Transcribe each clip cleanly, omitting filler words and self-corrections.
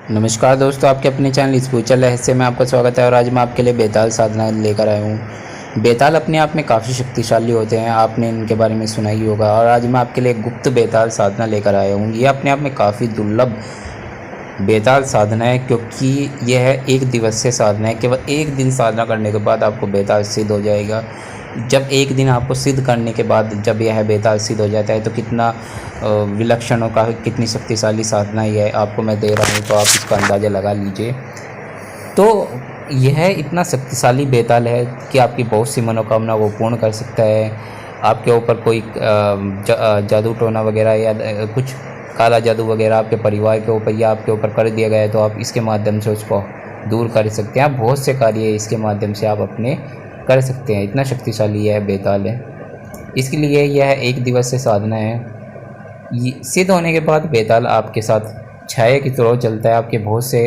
नमस्कार दोस्तों, आपके अपने चैनल स्पिरिचुअल रहस्य में आपका स्वागत है। और आज मैं आपके लिए बेताल साधना लेकर आया हूँ। बेताल अपने आप में काफ़ी शक्तिशाली होते हैं, आपने इनके बारे में सुना ही होगा। और आज मैं आपके लिए गुप्त बेताल साधना लेकर आया हूँ। ये अपने आप में काफ़ी दुर्लभ बेताल साधना है, क्योंकि यह एक दिवसीय साधना है। केवल एक दिन साधना करने के बाद आपको बेताल सिद्ध हो जाएगा। जब एक दिन आपको सिद्ध करने के बाद जब यह बेताल सिद्ध हो जाता है तो कितना विलक्षण और काफ़ी कितनी शक्तिशाली साधना ये आपको मैं दे रहा हूँ, तो आप इसका अंदाज़ा लगा लीजिए। तो यह इतना शक्तिशाली बेताल है कि आपकी बहुत सी मनोकामना वो पूर्ण कर सकता है। आपके ऊपर कोई जादू टोना वगैरह या कुछ काला जादू वगैरह आपके परिवार के ऊपर या आपके ऊपर कर दिया गया है, तो आप इसके माध्यम से उसको दूर कर सकते हैं। आप बहुत से कार्य इसके माध्यम से आप अपने कर सकते हैं। इतना शक्तिशाली यह बेताल है। इसके लिए यह एक दिवसीय साधना है। सिद्ध होने के बाद बेताल आपके साथ छाया की तरह चलता है, आपके बहुत से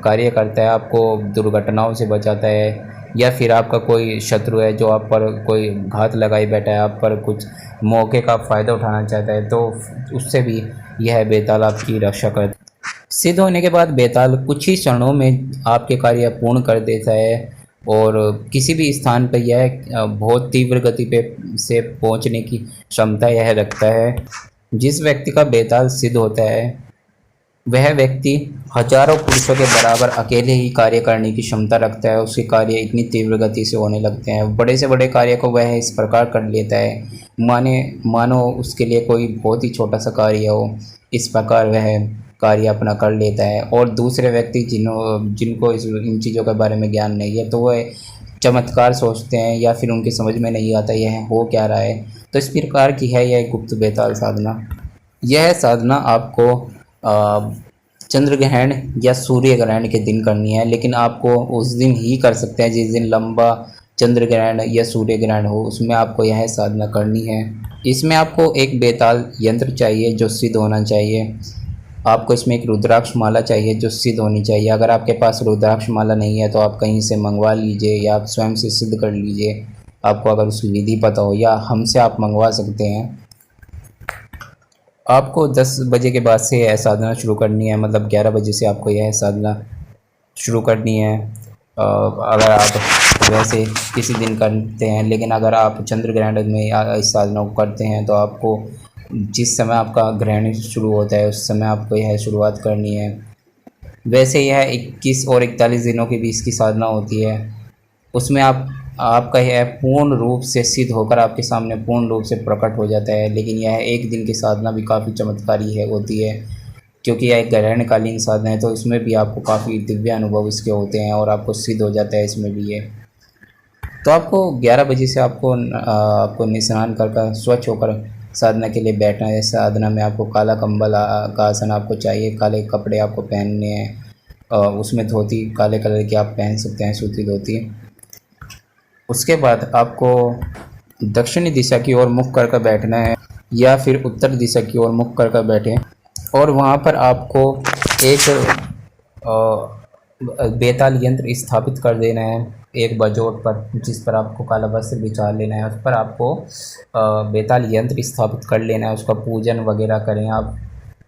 कार्य करता है, आपको दुर्घटनाओं से बचाता है। या फिर आपका कोई शत्रु है जो आप पर कोई घात लगाई बैठा है, आप पर कुछ मौके का फ़ायदा उठाना चाहता है, तो उससे भी यह बेताल आपकी रक्षा करता है। सिद्ध होने के बाद बेताल कुछ ही क्षणों में आपके कार्य पूर्ण कर देता है। और किसी भी स्थान पर यह बहुत तीव्र गति पे से पहुंचने की क्षमता यह रखता है। जिस व्यक्ति का बेताल सिद्ध होता है वह व्यक्ति हजारों पुरुषों के बराबर अकेले ही कार्य करने की क्षमता रखता है। उसके कार्य इतनी तीव्र गति से होने लगते हैं, बड़े से बड़े कार्य को वह इस प्रकार कर लेता है मानो उसके लिए कोई बहुत ही छोटा सा कार्य हो, इस प्रकार वह कार्य अपना कर लेता है। और दूसरे व्यक्ति जिनको इन चीज़ों के बारे में ज्ञान नहीं है, तो वह चमत्कार सोचते हैं या फिर उनकी समझ में नहीं आता यह हो क्या रहा है। तो इस प्रकार की है यह गुप्त बेताल साधना। यह साधना आपको चंद्र ग्रहण या सूर्य ग्रहण के दिन करनी है, लेकिन आपको उस दिन ही कर सकते हैं जिस दिन लंबा चंद्र ग्रहण या सूर्य ग्रहण हो, उसमें आपको यह साधना करनी है। इसमें आपको एक बेताल यंत्र चाहिए जो सिद्ध होना चाहिए। आपको इसमें एक रुद्राक्ष माला चाहिए जो सिद्ध होनी चाहिए। अगर आपके पास रुद्राक्ष माला नहीं है तो आप कहीं से मंगवा लीजिए या आप स्वयं से सिद्ध कर लीजिए, आपको अगर उसकी विधि पता हो, या हमसे आप मंगवा सकते हैं। आपको 10 बजे के बाद से यह साधना शुरू करनी है, मतलब 11 बजे से आपको यह साधना शुरू करनी है। अगर आप वैसे किसी दिन करते हैं, लेकिन अगर आप चंद्र ग्रहण में इस साधना को करते हैं तो आपको जिस समय आपका ग्रहण शुरू होता है उस समय आपको यह शुरुआत करनी है। वैसे यह 21 और 41 दिनों के बीच की साधना होती है। उसमें आपका यह पूर्ण रूप से सिद्ध होकर आपके सामने पूर्ण रूप से प्रकट हो जाता है। लेकिन यह एक दिन की साधना भी काफ़ी चमत्कारी है होती है, क्योंकि यह एक ग्रहणकालीन साधना है, तो इसमें भी आपको काफ़ी दिव्य अनुभव इसके होते हैं और आपको सिद्ध हो जाता है इसमें भी ये। तो आपको 11 बजे से आपको स्नान कर स्वच्छ होकर साधना के लिए बैठना है। साधना में आपको काला कंबल का आसन आपको चाहिए, काले कपड़े आपको पहनने हैं, उसमें धोती काले कलर की आप पहन सकते हैं, सूती धोती। उसके बाद आपको दक्षिणी दिशा की ओर मुख कर बैठना है या फिर उत्तर दिशा की ओर मुख कर बैठें। और वहाँ पर आपको एक बेताल यंत्र स्थापित कर देना है एक बजोट पर, जिस पर आपको काला वस्त्र बिछा लेना है। उस पर आपको बेताल यंत्र स्थापित कर लेना है। उसका पूजन वगैरह करें आप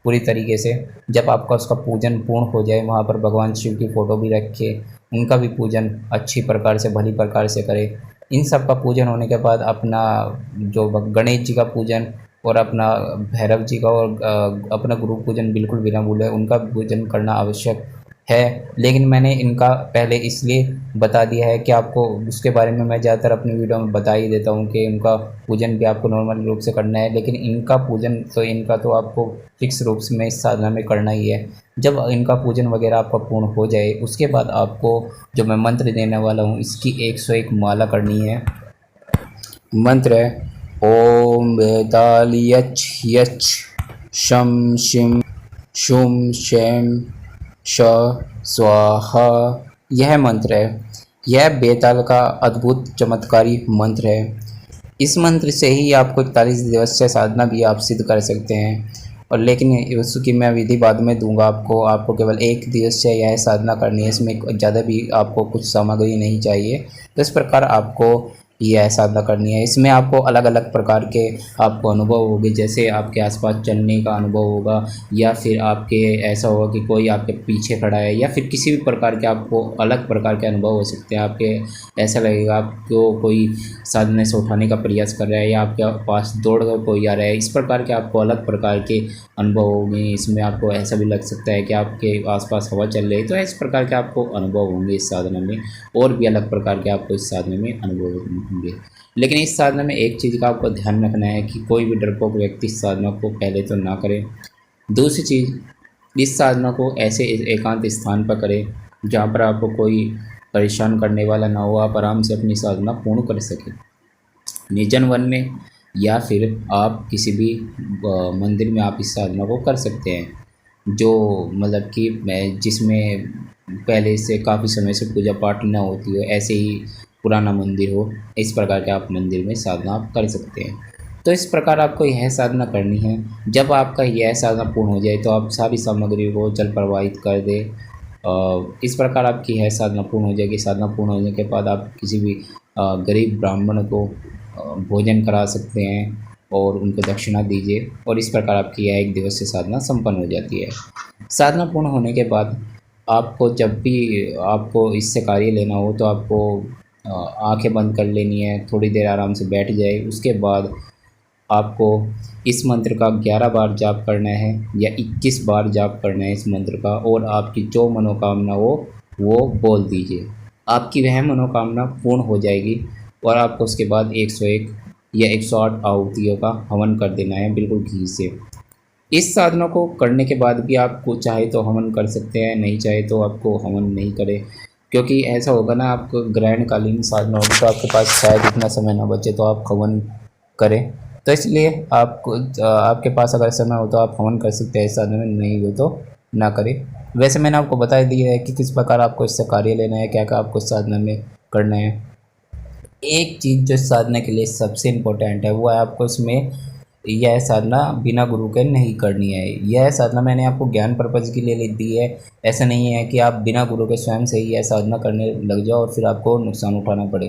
पूरी तरीके से। जब आपका उसका पूजन पूर्ण हो जाए, वहाँ पर भगवान शिव की फ़ोटो भी रखे, उनका भी पूजन अच्छी प्रकार से भली प्रकार से करें। इन सब का पूजन होने के बाद अपना जो गणेश जी का पूजन और अपना भैरव जी का और अपना गुरु पूजन बिल्कुल भी ना भूलें, उनका पूजन करना आवश्यक है। लेकिन मैंने इनका पहले इसलिए बता दिया है कि आपको उसके बारे में मैं ज़्यादातर अपनी वीडियो में बता ही देता हूँ कि इनका पूजन भी आपको नॉर्मल रूप से करना है, लेकिन इनका पूजन तो इनका तो आपको फिक्स रूप से में इस साधना में करना ही है। जब इनका पूजन वगैरह आपका पूर्ण हो जाए, उसके बाद आपको जो मैं मंत्र देने वाला हूँ इसकी 101 माला करनी है। मंत्र है ओम बेताल यच यच शम शिम शुम शैम श स्वाहा। यह मंत्र है। यह बेताल का अद्भुत चमत्कारी मंत्र है। इस मंत्र से ही आपको 41 दिवस से साधना भी आप सिद्ध कर सकते हैं। और लेकिन उसकी मैं विधि बाद में दूंगा आपको केवल एक दिवस से यह साधना करनी है। इसमें ज़्यादा भी आपको कुछ सामग्री नहीं चाहिए। तो इस प्रकार आपको यह साधना करनी है। इसमें आपको अलग अलग प्रकार के आपको अनुभव होंगे, जैसे आपके आसपास चलने का अनुभव होगा, या फिर आपके ऐसा होगा कि कोई आपके पीछे खड़ा है, या फिर किसी भी प्रकार के आपको अलग प्रकार के अनुभव हो सकते हैं। आपके ऐसा लगेगा आपको कोई साधने से उठाने का प्रयास कर रहा है, या आपके पास दौड़ कर कोई आ रहा है। इस प्रकार के आपको अलग प्रकार के अनुभव होंगे। इसमें आपको ऐसा भी लग सकता है कि आपके आसपास हवा चल रही है। तो इस प्रकार के आपको अनुभव होंगे इस साधना में, और भी अलग प्रकार के आपको इस साधना में अनुभव होंगे। लेकिन इस साधना में एक चीज़ का आपको ध्यान रखना है कि कोई भी डरपोक व्यक्ति इस साधना को पहले तो ना करे। दूसरी चीज़, इस साधना को ऐसे एकांत स्थान पर करें जहाँ पर आपको कोई परेशान करने वाला ना हो, आप आराम से अपनी साधना पूर्ण कर सकें। निर्जन वन में या फिर आप किसी भी मंदिर में आप इस साधना को कर सकते हैं, जो मतलब कि जिसमें पहले से काफ़ी समय से पूजा पाठ न होती हो, ऐसे ही पुराना मंदिर हो। इस प्रकार के आप मंदिर में साधना आप कर सकते हैं। तो इस प्रकार आपको यह साधना करनी है। जब आपका यह साधना पूर्ण हो जाए तो आप सारी सामग्री को जल प्रवाहित कर दें। इस प्रकार आपकी यह साधना पूर्ण हो जाएगी। साधना पूर्ण होने के बाद आप किसी भी गरीब ब्राह्मण को भोजन करा सकते हैं और उनको दक्षिणा दीजिए, और इस प्रकार आपकी यह एक दिवसीय साधना संपन्न हो जाती है। साधना पूर्ण होने के बाद आपको जब भी आपको इससे कार्य लेना हो तो आपको आंखें बंद कर लेनी है, थोड़ी देर आराम से बैठ जाए। उसके बाद आपको इस मंत्र का 11 बार जाप करना है या 21 बार जाप करना है इस मंत्र का, और आपकी जो मनोकामना हो वो बोल दीजिए। आपकी वह मनोकामना पूर्ण हो जाएगी, और आपको उसके बाद 101 या 108 आहुतियों का हवन कर देना है, बिल्कुल घी से। इस साधना को करने के बाद भी आपको चाहे तो हवन कर सकते हैं, नहीं चाहे तो आपको हवन नहीं करें, क्योंकि ऐसा होगा ना, आपको ग्रहणकालीन साधना होगी तो आपके पास शायद इतना समय ना बचे तो आप हवन करें। तो इसलिए आपको आपके पास अगर समय हो तो आप हवन कर सकते हैं इस साधना में, नहीं हो तो ना करें। वैसे मैंने आपको बता दिया है कि किस प्रकार आपको इससे कार्य लेना है, क्या क्या आपको इस साधना में करना है। एक चीज़ जो साधना के लिए सबसे इम्पोर्टेंट है वो है आपको इसमें यह साधना बिना गुरु के नहीं करनी है। यह साधना मैंने आपको ज्ञान पर्पज़ के लिए लिख दी है। ऐसा नहीं है कि आप बिना गुरु के स्वयं से ही यह साधना करने लग जाओ और फिर आपको नुकसान उठाना पड़े।